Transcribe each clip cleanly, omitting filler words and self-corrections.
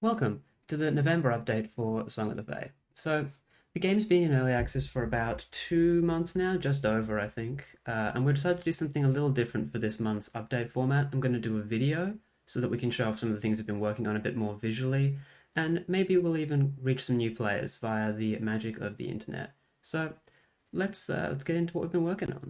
Welcome to the November update for Song of the Fae. So, the game's been in early access for about 2 months now, just over, I think. And we decided to do something a little different for this month's update format. I'm going to do a video so that we can show off some of the things we've been working on a bit more visually, and maybe we'll even reach some new players via the magic of the internet. So, let's get into what we've been working on.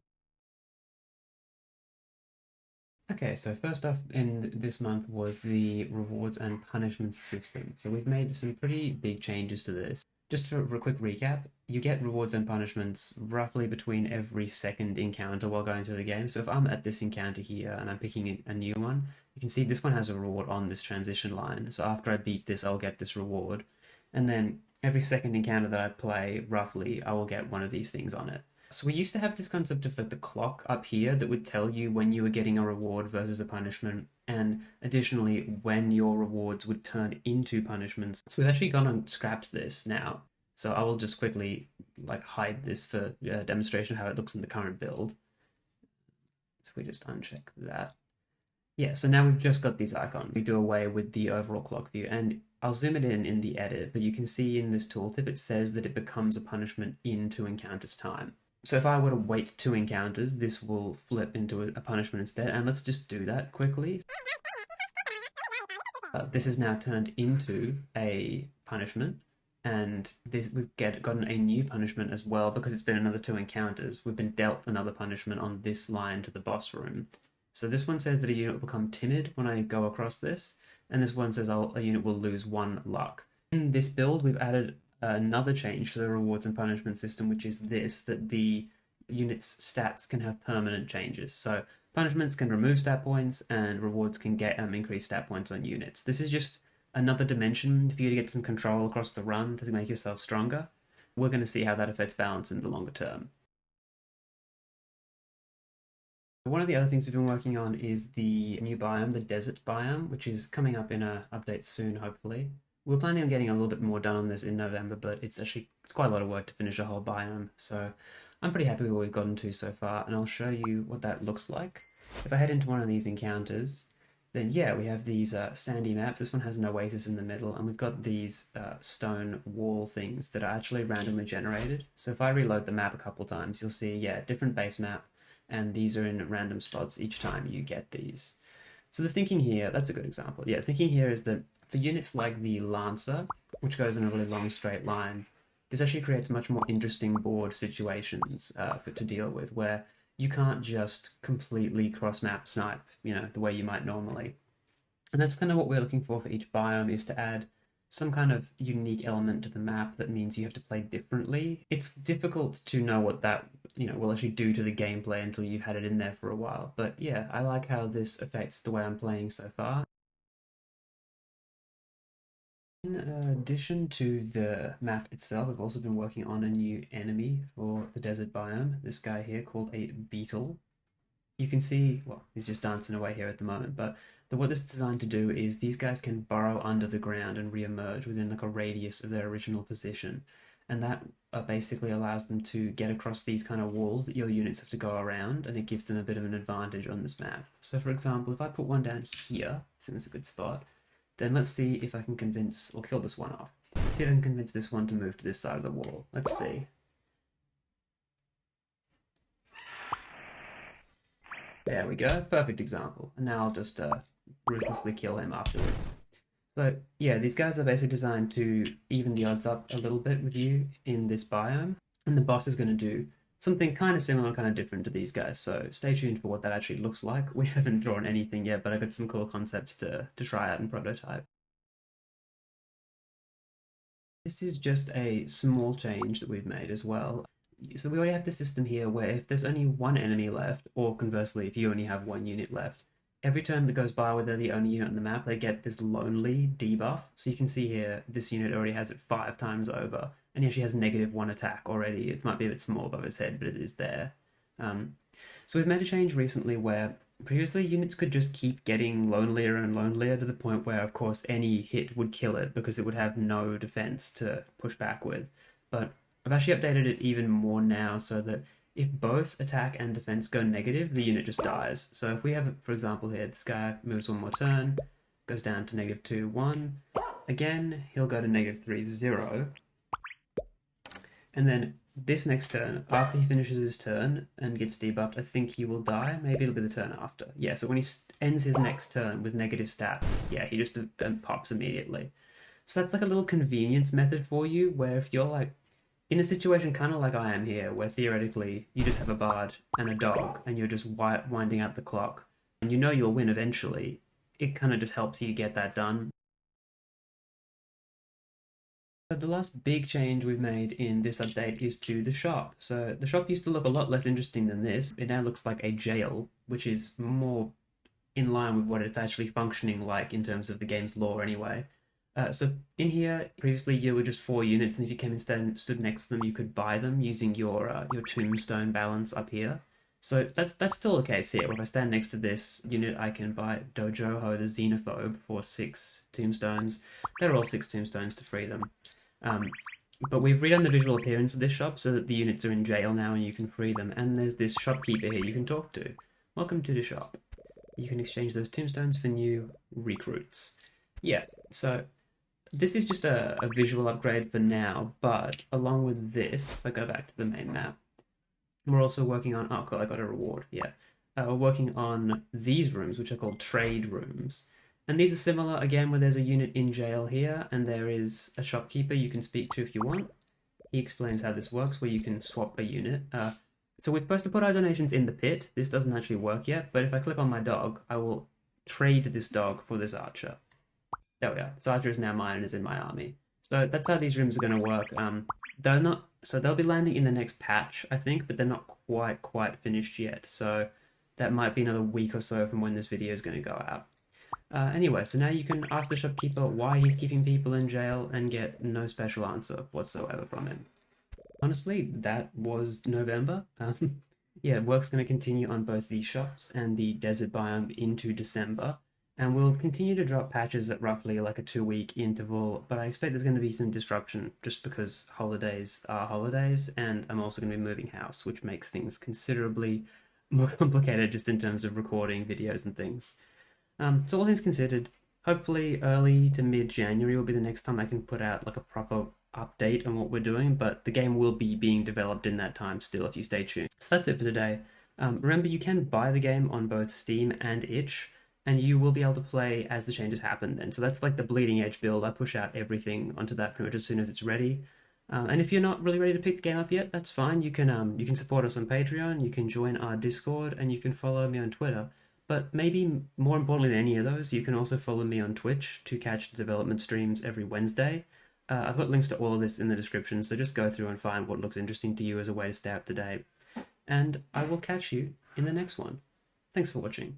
Okay, so first off in this month was the rewards and punishments system. So we've made some pretty big changes to this. Just for a quick recap, you get rewards and punishments roughly between every second encounter while going through the game. So if I'm at this encounter here and I'm picking a new one, you can see this one has a reward on this transition line. So after I beat this, I'll get this reward. And then every second encounter that I play, roughly, I will get one of these things on it. So we used to have this concept of like the clock up here that would tell you when you were getting a reward versus a punishment, and additionally when your rewards would turn into punishments. So we've actually gone and scrapped this now. So I will just quickly like hide this for demonstration of how it looks in the current build. So we just uncheck that. Yeah, so now we've just got these icons. We do away with the overall clock view, and I'll zoom it in the edit, but you can see in this tooltip it says that it becomes a punishment in 2 encounters time. So if I were to wait 2 encounters, this will flip into a punishment instead. And let's just do that quickly. This is now turned into a punishment, and we've gotten a new punishment as well because it's been another 2 encounters. We've been dealt another punishment on this line to the boss room. So this one says that a unit will become timid when I go across this, and this one says a unit will lose 1 luck. In this build, we've added another change to the rewards and punishment system, which is this, that the unit's stats can have permanent changes. So punishments can remove stat points and rewards can get increased stat points on units. This is just another dimension for you to get some control across the run to make yourself stronger. We're going to see how that affects balance in the longer term. One of the other things we've been working on is the new biome, the desert biome, which is coming up in an update soon, hopefully. We're planning on getting a little bit more done on this in November, but it's quite a lot of work to finish a whole biome, so I'm pretty happy with what we've gotten to so far, and I'll show you what that looks like. If I head into one of these encounters, then yeah, we have these sandy maps. This one has an oasis in the middle, and we've got these stone wall things that are actually randomly generated. So if I reload the map a couple times, you'll see, yeah, different base map, and these are in random spots each time you get these. So the thinking here, that's a good example. Yeah, thinking here is that for units like the Lancer, which goes in a really long straight line, this actually creates much more interesting board situations to deal with, where you can't just completely cross-map snipe, the way you might normally. And that's kind of what we're looking for each biome, is to add some kind of unique element to the map that means you have to play differently. It's difficult to know what that will actually do to the gameplay until you've had it in there for a while. But yeah, I like how this affects the way I'm playing so far. In addition to the map itself, I've also been working on a new enemy for the desert biome. This guy here called a Beetle. You can see, well, he's just dancing away here at the moment, but what this is designed to do is these guys can burrow under the ground and re-emerge within like a radius of their original position. And that basically allows them to get across these kind of walls that your units have to go around, and it gives them a bit of an advantage on this map. So for example, if I put one down here, I think that's a good spot, then let's see if I can convince, or kill this one off. Let's see if I can convince this one to move to this side of the wall. Let's see. There we go, perfect example. And now I'll just ruthlessly kill him afterwards. So yeah, these guys are basically designed to even the odds up a little bit with you in this biome. And the boss is going to do something kind of similar, kind of different to these guys. So stay tuned for what that actually looks like. We haven't drawn anything yet, but I've got some cool concepts to try out and prototype. This is just a small change that we've made as well. So we already have the system here where if there's only one enemy left, or conversely, if you only have one unit left, every turn that goes by where they're the only unit on the map, they get this lonely debuff. So you can see here, this unit already has it 5 times over, and he actually has -1 attack already. It might be a bit small above his head, but it is there. So we've made a change recently where previously units could just keep getting lonelier and lonelier to the point where, of course, any hit would kill it because it would have no defense to push back with. But I've actually updated it even more now so that if both attack and defense go negative, the unit just dies. So if we have, for example here, this guy moves one more turn, goes down to -2, 1, Again, he'll go to -3, 0. And then this next turn, after he finishes his turn and gets debuffed, I think he will die. Maybe it'll be the turn after. Yeah, so when he ends his next turn with negative stats, yeah, he just pops immediately. So that's like a little convenience method for you, where if you're like in a situation kind of like I am here, where theoretically you just have a bard and a dog and you're just winding out the clock and you know you'll win eventually, it kind of just helps you get that done. So the last big change we've made in this update is to the shop. So the shop used to look a lot less interesting than this. It now looks like a jail, which is more in line with what it's actually functioning like in terms of the game's lore anyway. So in here, previously you were just 4 units, and if you came and stood next to them, you could buy them using your tombstone balance up here. So that's still the case here. If I stand next to this unit, I can buy Dojoho the Xenophobe for 6 tombstones. They're all 6 tombstones to free them. Um, but we've redone the visual appearance of this shop so that the units are in jail now and you can free them. And there's this shopkeeper here you can talk to. Welcome to the shop. You can exchange those tombstones for new recruits. Yeah, so this is just a visual upgrade for now, but along with this, if I go back to the main map, we're also working on, oh cool, I got a reward, yeah. We're working on these rooms, which are called trade rooms. And these are similar, again, where there's a unit in jail here, and there is a shopkeeper you can speak to if you want. He explains how this works, where you can swap a unit. So we're supposed to put our donations in the pit. This doesn't actually work yet, but if I click on my dog, I will trade this dog for this archer. There we are. This archer is now mine and is in my army. So that's how these rooms are going to work. They're not. So they'll be landing in the next patch, I think, but they're not quite finished yet. So that might be another week or so from when this video is going to go out. Anyway, so now you can ask the shopkeeper why he's keeping people in jail and get no special answer whatsoever from him. Honestly, that was November. Yeah, work's going to continue on both the shops and the desert biome into December, and we'll continue to drop patches at roughly like a 2 week interval, but I expect there's going to be some disruption just because holidays are holidays, and I'm also going to be moving house, which makes things considerably more complicated just in terms of recording videos and things. So all things considered, hopefully early to mid-January will be the next time I can put out like a proper update on what we're doing, but the game will be being developed in that time still if you stay tuned. So that's it for today. Remember, you can buy the game on both Steam and itch, and you will be able to play as the changes happen then. So that's like the bleeding edge build. I push out everything onto that pretty much as soon as it's ready. And if you're not really ready to pick the game up yet, that's fine. You can support us on Patreon, you can join our Discord, and you can follow me on Twitter. But maybe more importantly than any of those, you can also follow me on Twitch to catch the development streams every Wednesday. I've got links to all of this in the description, so just go through and find what looks interesting to you as a way to stay up to date. And I will catch you in the next one. Thanks for watching.